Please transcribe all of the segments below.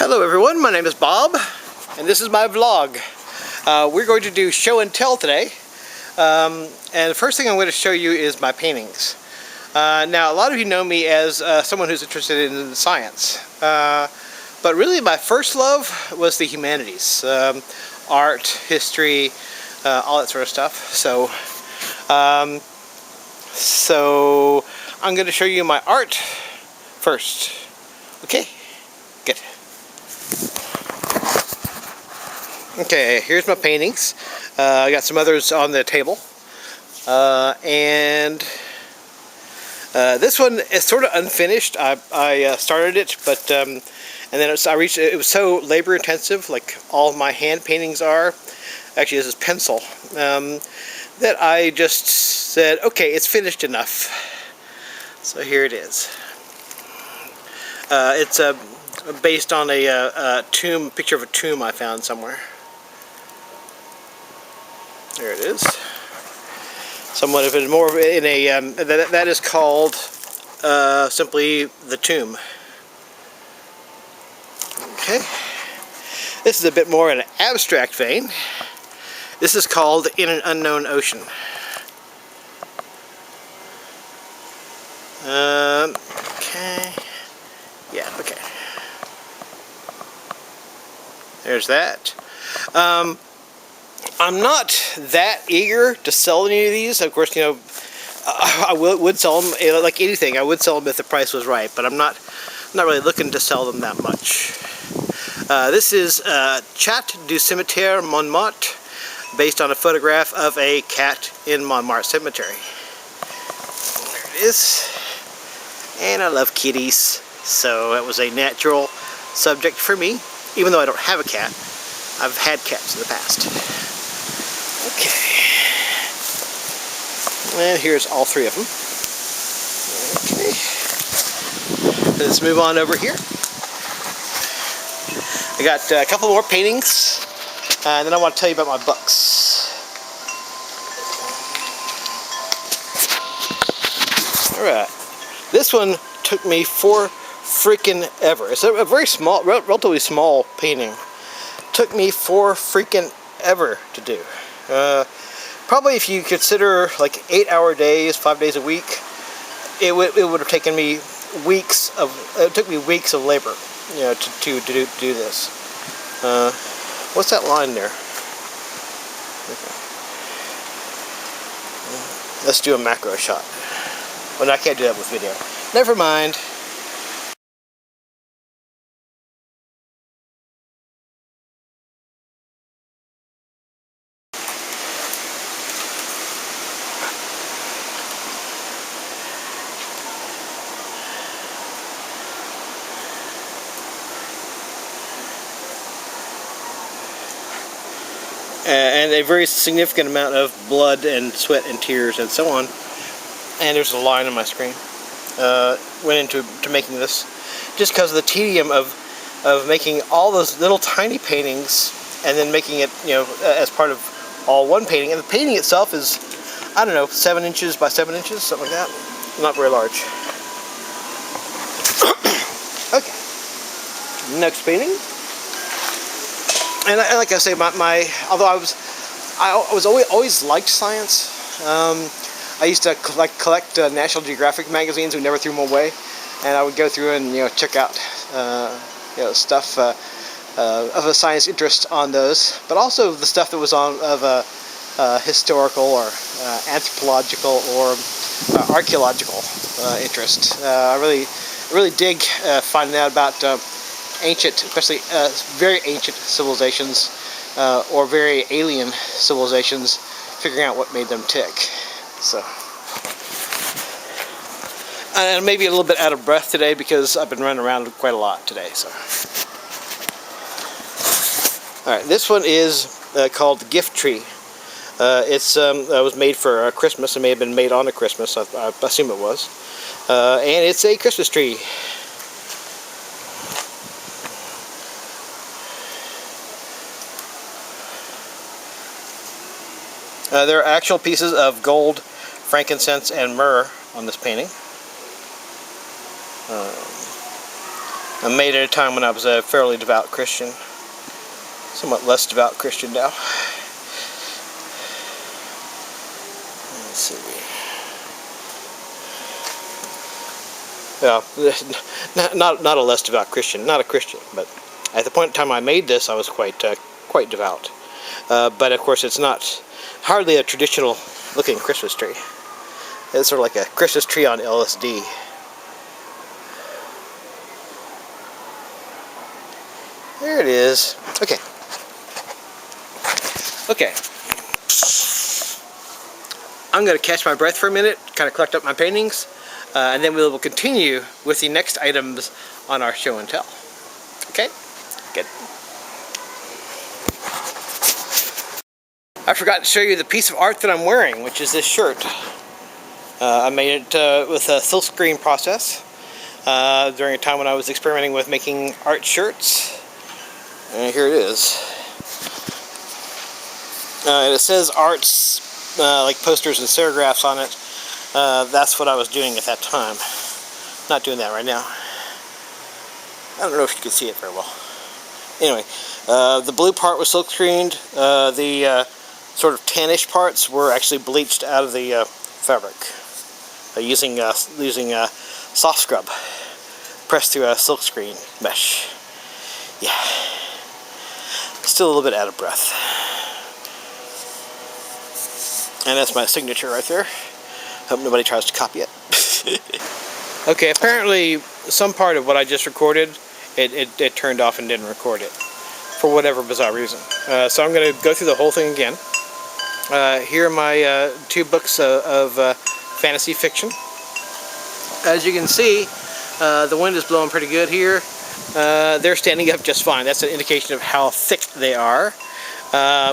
Hello everyone, my name is Bob, and this is my vlog. We're going to do show and tell today, and the first thing I'm going to show you is my paintings. Now, a lot of you know me as someone who's interested in science, but really my first love was the humanities, art, history, all that sort of stuff. So I'm going to show you my art first. Okay, good. Okay, here's my paintings. I got some others on the table, and this one is sort of unfinished. I started it, but and then I reached. It was so labor intensive, like all of my hand paintings are. Actually, this is pencil. That I just said, okay, it's finished enough. So here it is. It's based on a tomb, picture of a tomb I found somewhere. There it is. Somewhat of it, more in a that is called simply the tomb. Okay. This is a bit more in an abstract vein. This is called In an Unknown Ocean. Okay. Yeah. Okay. There's that. I'm not that eager to sell any of these. Of course, you know, I would sell them like anything. I would sell them if the price was right, but I'm not really looking to sell them that much. This is Chat du Cimetière Montmartre, based on a photograph of a cat in Montmartre Cemetery. There it is. And I love kitties, so it was a natural subject for me, even though I don't have a cat. I've had cats in the past. Okay. And here's all three of them. Okay. Let's move on over here. I got a couple more paintings, and then I want to tell you about my books. Alright. This one took me for freaking ever. It's a very small, relatively small painting. Took me for freaking ever to do. Probably if you consider like 8-hour days, 5 days a week, it would have taken me weeks of. It took me weeks of labor, you know, to do this. What's that line there? Okay. Let's do a macro shot. Well, no, I can't do that with video. Never mind. And a very significant amount of blood and sweat and tears and so on. And there's a line on my screen. Went into making this, just because of the tedium of making all those little tiny paintings and then making it, you know, as part of all one painting. And the painting itself is, I don't know, 7 inches by 7 inches, something like that. Not very large. Okay. Next painting. And like I say, although I was always liked science. I used to collect National Geographic magazines. We never threw them away, and I would go through and, you know, check out stuff of a science interest on those, but also the stuff that was of a historical or anthropological or archaeological interest. I really dig finding out about ancient, especially very ancient civilizations or very alien civilizations, figuring out what made them tick. So, and maybe a little bit out of breath today because I've been running around quite a lot today. So, all right, this one is called the Gift Tree. It was made for Christmas. It may have been made on a Christmas. I assume it was, and it's a Christmas tree. There are actual pieces of gold, frankincense, and myrrh on this painting. I made it at a time when I was a fairly devout Christian. Somewhat less devout Christian now. Let's see. Yeah, not a less devout Christian, not a Christian, but at the point in time I made this, I was quite devout. But of course, it's not hardly a traditional looking Christmas tree. It's sort of like a Christmas tree on LSD. There it is. Okay. Okay. I'm going to catch my breath for a minute, kind of collect up my paintings, and then we will continue with the next items on our show and tell. Okay? Good. I forgot to show you the piece of art that I'm wearing, which is this shirt. I made it with a silkscreen process during a time when I was experimenting with making art shirts. And here it is. And it says arts, like posters and serigraphs on it. That's what I was doing at that time. Not doing that right now. I don't know if you can see it very well. Anyway, the blue part was silkscreened. The sort of tannish parts were actually bleached out of the fabric using soft scrub pressed through a silkscreen mesh. Yeah. Still a little bit out of breath. And that's my signature right there. Hope nobody tries to copy it. Okay, apparently some part of what I just recorded, it turned off and didn't record it. For whatever bizarre reason. So I'm going to go through the whole thing again. Here are my 2 books of fantasy fiction. As you can see, the wind is blowing pretty good here. They're standing up just fine. That's an indication of how thick they are,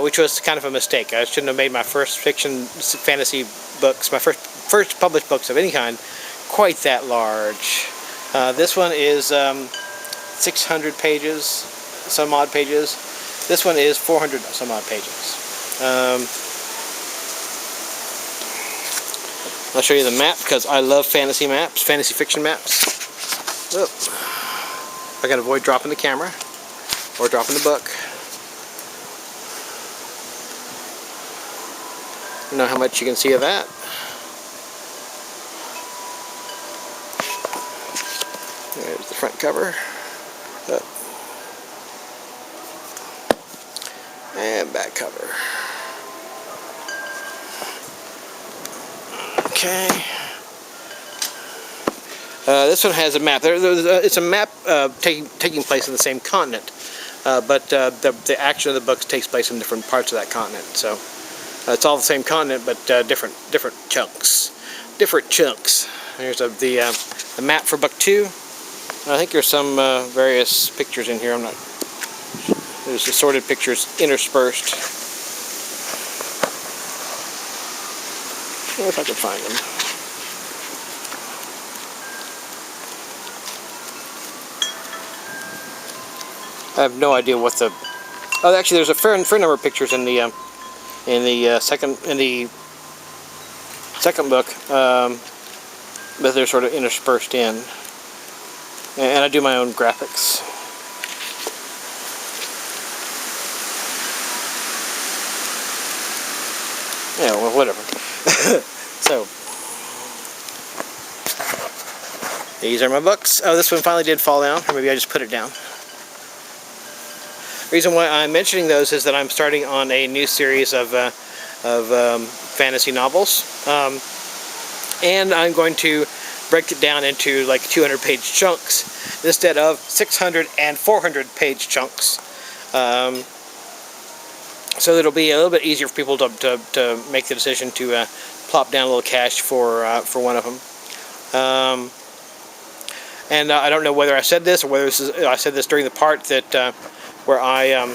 which was kind of a mistake. I shouldn't have made my first fantasy books, my first published books of any kind, quite that large. This one is 600 pages, some odd pages. This one is 400 some odd pages. I'll show you the map because I love fantasy maps, fantasy fiction maps. Oh. I gotta avoid dropping the camera or dropping the book. You know how much you can see of that. There's the front cover. Oh. And back cover. Okay. This one has a map. It's a map taking place in the same continent, but the action of the book takes place in different parts of that continent. So it's all the same continent, but different chunks. Different chunks. There's the map for book 2. I think there's some various pictures in here. I'm not. There's assorted pictures interspersed. I wonder if I can find them. I have no idea what the. Oh, actually, there's a fair number of pictures in the second book, but they're sort of interspersed in. And I do my own graphics. Yeah, well, whatever. So, these are my books. Oh, this one finally did fall down, or maybe I just put it down. The reason why I'm mentioning those is that I'm starting on a new series of fantasy novels, and I'm going to break it down into like 200-page chunks instead of 600 and 400-page chunks. So it'll be a little bit easier for people to make the decision to plop down a little cash for one of them. And I don't know whether I said this or whether I said this during the part that where I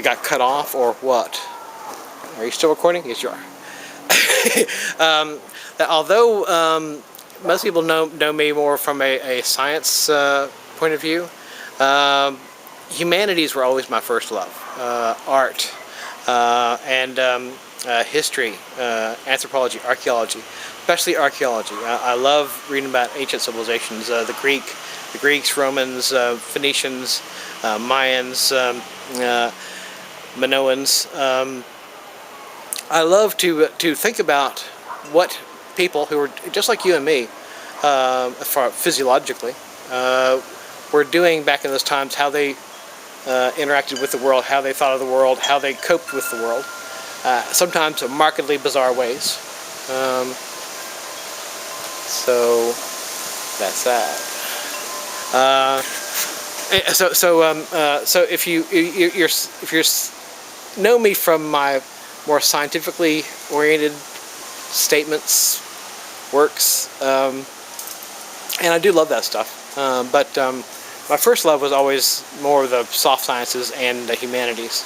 got cut off or what. Are you still recording? Yes, you are. Although most people know me more from a science point of view, humanities were always my first love. Art. And history, anthropology, archaeology, especially archaeology. I love reading about ancient civilizations, the Greeks, Romans, Phoenicians, Mayans, Minoans. I love to think about what people who are just like you and me, physiologically, were doing back in those times, how they interacted with the world, how they thought of the world, how they coped with the world, sometimes in markedly bizarre ways. So that's that. So if you know me from my more scientifically oriented statements, works, and I do love that stuff. But my first love was always more of the soft sciences and the humanities.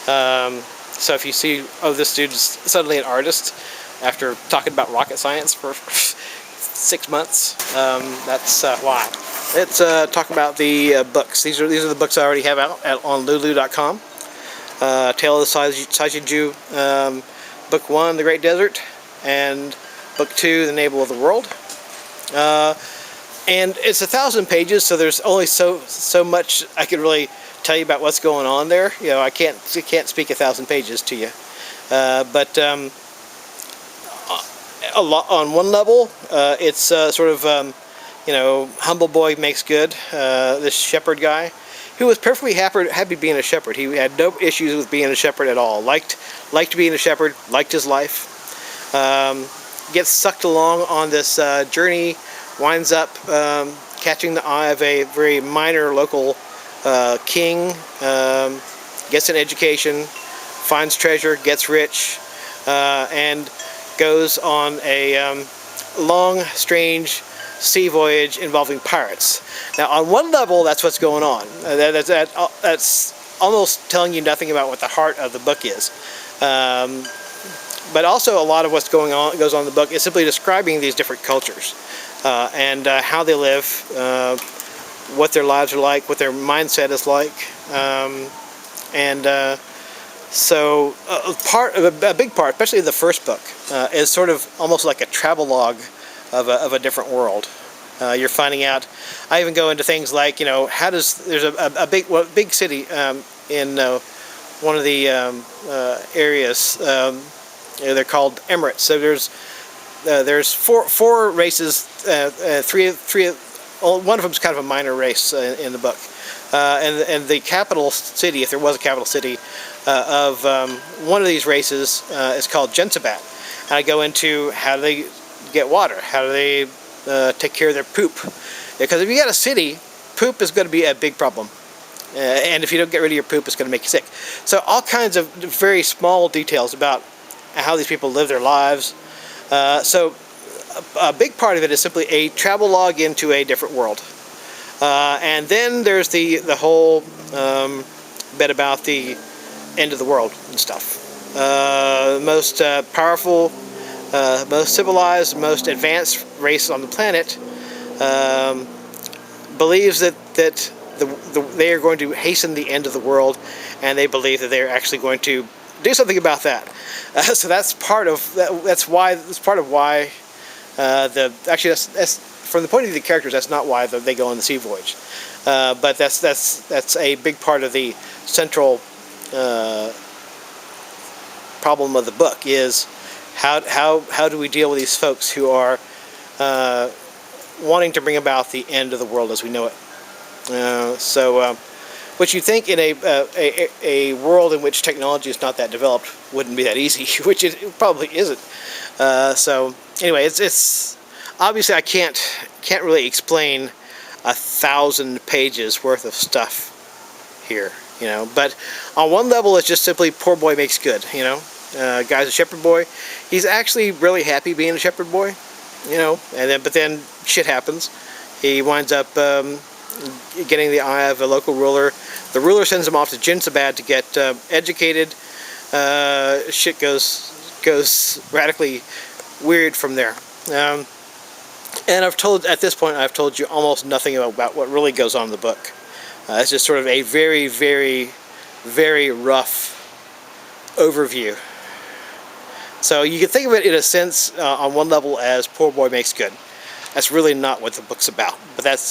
So if you see, oh, this dude's suddenly an artist after talking about rocket science for 6 months, that's why. Let's talk about the books. These are the books I already have out on Lulu.com. Tale of the Saijiju, Book 1, The Great Desert, and Book 2, The Navel of the World. And it's 1,000 pages, so there's only so much I could really tell you about what's going on there. You know, I can't speak 1,000 pages to you. But a lot on one level, it's sort of you know, humble boy makes good. This shepherd guy, who was perfectly happy being a shepherd. He had no issues with being a shepherd at all. Liked being a shepherd. Liked his life. Gets sucked along on this journey. Winds up catching the eye of a very minor local king. Gets an education. Finds treasure. Gets rich. And goes on a long, strange sea voyage involving pirates. Now, on one level, that's what's going on. That's almost telling you nothing about what the heart of the book is. But also, a lot of what's goes on in the book is simply describing these different cultures and how they live, what their lives are like, what their mindset is like, so a big part, especially the first book, is sort of almost like a travelogue of a different world. You're finding out. I even go into things like, you know, how does there's a big city in one of the areas. They're called Emirates. So there's four races. One of them is kind of a minor race in the book. And the capital city, if there was a capital city, of one of these races is called Jensabat. And I go into how do they get water, how do they take care of their poop. Because if you got a city, poop is going to be a big problem. And if you don't get rid of your poop, it's going to make you sick. So all kinds of very small details about how these people live their lives. So a big part of it is simply a travelogue into a different world. And then there's the whole bit about the end of the world and stuff. Most powerful, most civilized, most advanced race on the planet believes that they are going to hasten the end of the world, and they believe that they are actually going to do something about that. So that's part of that's part of why actually that's from the point of view of the characters, that's not why they go on the sea voyage, but that's a big part of the central problem of the book is how do we deal with these folks who are wanting to bring about the end of the world as we know it. Which you think in a world in which technology is not that developed wouldn't be that easy, which it probably isn't. So anyway, it's obviously I can't really explain 1,000 pages worth of stuff here, you know. But on one level, it's just simply poor boy makes good, you know. Guy's a shepherd boy. He's actually really happy being a shepherd boy, you know. But then shit happens. He winds up getting the eye of a local ruler. The ruler sends him off to Jinsabad to get educated. Shit goes radically weird from there. And at this point I've told you almost nothing about what really goes on in the book. It's just sort of a very, very, very rough overview So you can think of it in a sense, on one level, as Poor Boy Makes Good. That's really not what the book's about, but that's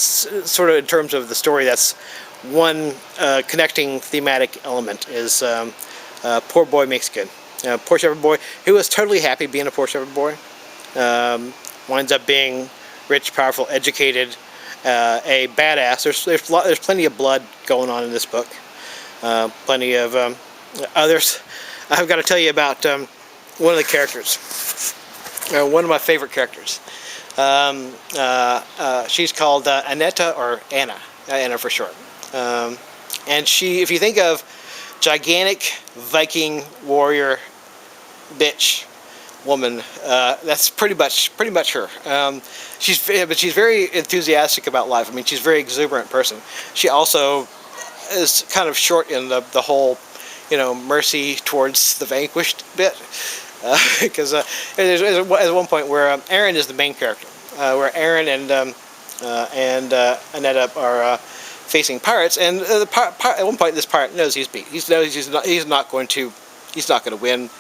sort of in terms of the story. That's one connecting thematic element is Poor Boy Makes Good. Poor shepherd boy who was totally happy being a poor shepherd boy winds up being rich, powerful, educated, a badass. There's plenty of blood going on in this book. Plenty of others. I've got to tell you about one of the characters. One of my favorite characters. She's called Annetta, or Anna for short. And she, if you think of gigantic Viking warrior bitch woman, that's pretty much her. She's very enthusiastic about life. I mean, she's a very exuberant person. She also is kind of short in the whole, mercy towards the vanquished bit. Because there's one point where Aaron is the main character, where Aaron and Annetta are facing pirates, and at one point this pirate knows he's beat. He knows he's not going to win.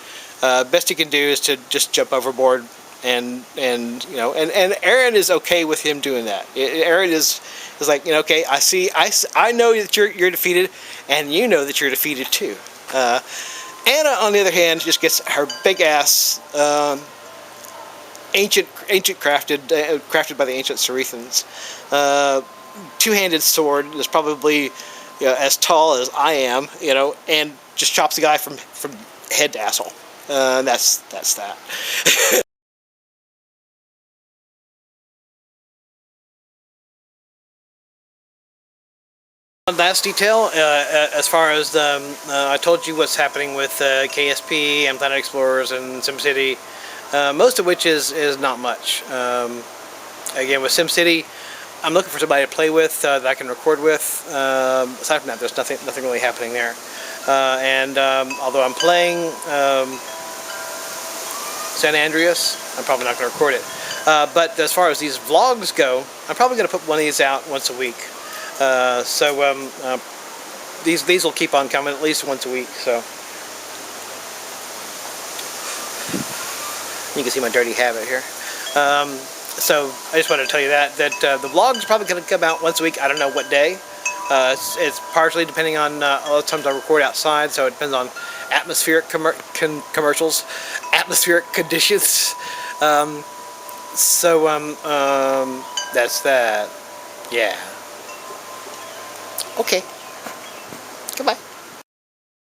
Best he can do is to just jump overboard, and Aaron is okay with him doing that. Aaron is like, okay, I know that you're defeated, and you know that you're defeated too. Anna, on the other hand, just gets her big ass ancient crafted by the ancient Sarethans. Two-handed sword is probably as tall as I am, and just chops the guy from head to asshole. That's that. One last detail, as far as I told you what's happening with KSP and Planet Explorers and SimCity, most of which is not much. Again, with SimCity, I'm looking for somebody to play with that I can record with. Aside from that, there's nothing really happening there. Although I'm playing San Andreas, I'm probably not going to record it. But as far as these vlogs go, I'm probably going to put one of these out once a week. These will keep on coming at least once a week. So you can see my dirty habit here. So I just wanted to tell you that the vlog is probably going to come out once a week. I don't know what day. It's partially depending on a lot of times I record outside, so it depends on atmospheric commercials, atmospheric conditions. That's that. Yeah. Okay.